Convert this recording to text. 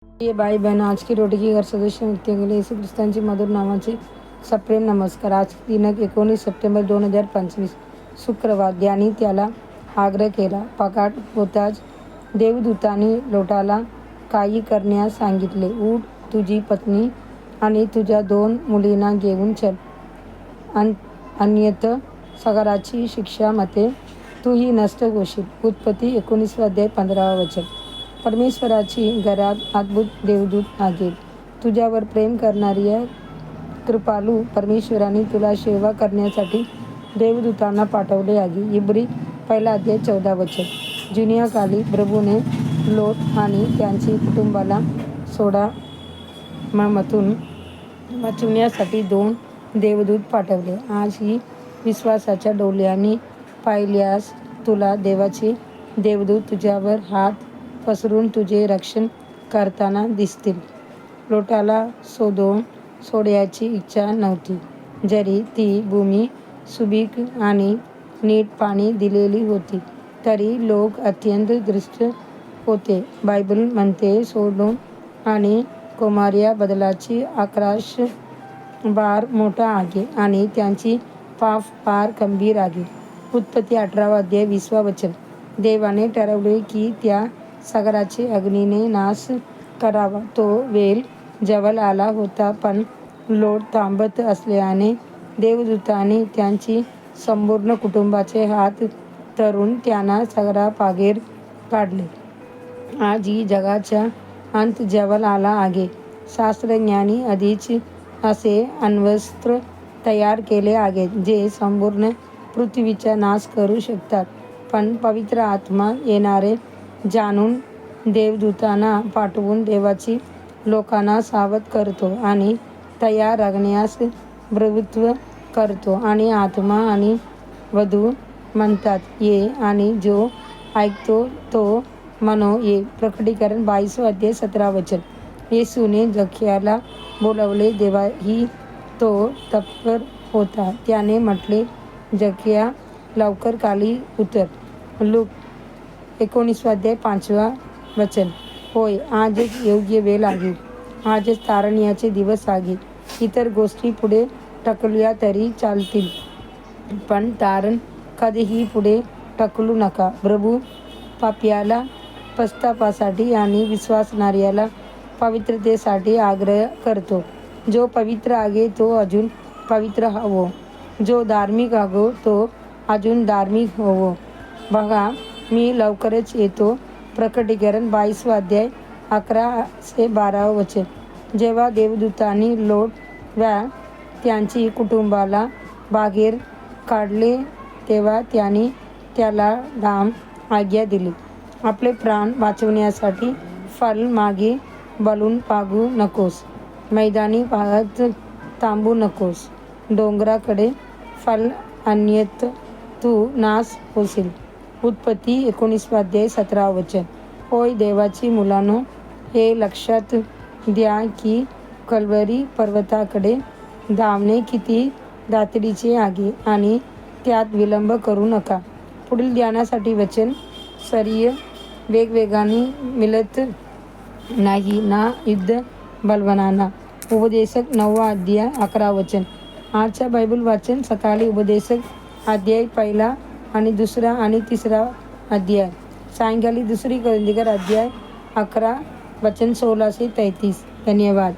ये भाई बहन, आज की रोटी की घर सदस्य व्यक्तीं के लिए येशू ख्रिस्तांची मधुर नावाचे सप्रेम नमस्कार. आज दिनांक 19 सप्टेंबर 2025 शुक्रवार. त्यांनी त्याला आग्रह केला. पहाट होताच देवदूतांनी लोटाला काही करण्यास सांगितले. उठ, तुझी पत्नी आणि तुझ्या 2 मुलींना घेऊन चल, अन्यथा सगाराची शिक्षा मते तूही नष्ट होशील. उत्पत्ती 19 अध्याय 15 वचन. परमेश्वराची घरात अद्भुत देवदूत आहे. तुझ्यावर प्रेम करणारी कृपाळू परमेश्वराने तुला सेवा करण्यासाठी देवदूतांना पाठवले आहे. इब्री 1 अध्याय 14 वचन. जुन्या काळी प्रभूने लोट आणि त्यांच्या कुटुंबाला सोडोममधून वाचवण्यासाठी 2 देवदूत पाठवले. आजही विश्वासाच्या डोळ्यांनी पाहिल्यास तुला देवाचे देवदूत तुझ्यावर हात पसरून तुझे रक्षण करताना दिसतील. लोटाला सोदोम सोडायची इच्छा नव्हती. जरी ती भूमी सुपीक आणि नीट पाणी दिलेली होती, तरी लोक अत्यंत दुष्ट होते. बायबल म्हणते सोडोम आणि गोमोरा बद्दलची आक्रोश फार मोठा आहे आणि त्यांची पाप फार गंभीर आहे. उत्पत्ती 18 अध्याय 20 वचन. देवाने ठरवले की त्या सगळ्याचे अग्नीने नाश करावा. तो वेळ जवळ आला होता, पण लोट थांबत असल्याने देवदूतांनी त्यांची संपूर्ण कुटुंबाचे हात धरून त्यांना सगळा बाहेर काढले. आजही जगाचा अंत जवळ आला आहे. शास्त्रज्ञांनी आधीच असे अण्वस्त्र तयार केले आहेत जे संपूर्ण पृथ्वीचा नाश करू शकतात. पण पवित्र आत्मा येणारे जाणून देवदूतांना पाठवून देवाची लोकांना सावध करतो आणि तयार राहण्यास प्रवृत्त करतो. आणि आत्मा आणि वधू म्हणतात, ये, आणि जो ऐकतो तो म्हणो, ये. प्रकटीकरण 22 अध्याय 17 वचन. येशूने जक्कैयाला बोलावले. तेव्हाही तो तत्पर होता. त्याने म्हटले, जक्कैया, लवकर खाली उतर. लूक 19 अध्याय 5 वचन. होय, आजच योग्य वेळ आहे. आजच तारण्याचे दिवस आहे. इतर गोष्टी पुढे ढकलल्या तरी चालतील, पण तारण कधीही पुढे ढकलू नका. प्रभू पाप्याला पश्चात्तापासाठी आणि विश्वासणाऱ्याला पवित्रतेसाठी आग्रह करतो. जो पवित्र आहे तो अजून पवित्र होवो. जो धार्मिक आहे तो अजून धार्मिक होवो. बघा, मी लवकरच येतो. प्रकटीकरण 22 अध्याय 11 ते 12 वचन. जेव्हा देवदूतांनी लोट व त्यांची कुटुंबाला बाहेर काढले, तेव्हा त्यांनी त्याला ठाम आज्ञा दिली. आपले प्राण वाचवण्यासाठी फल मागे वळून पाहू नकोस. मैदानी पाहत थांबू नकोस. डोंगराकडे फल, अन्यथा तू नाश होशील. उत्पत्ती 19 अध्याय 17 वचन. होय, देवाची मुलांनो, हे लक्षात द्या की कल्वरी पर्वताकडे धावणे किती तातडीचे आहे आणि त्यात विलंब करू नका. पुढील ध्यानासाठी वचन. शरीर वेगवेगाने मिळत नाही ना युद्ध बलवानांना. उपदेशक 9 अध्याय 11 वचन. आजच्या बायबल वाचन. सकाळी उपदेशक अध्याय 1 आणि 2 आणि 3 अध्याय. सायंकाळी 2 कोरिंथीकर अध्याय 11 वचन 16 ते 33. धन्यवाद.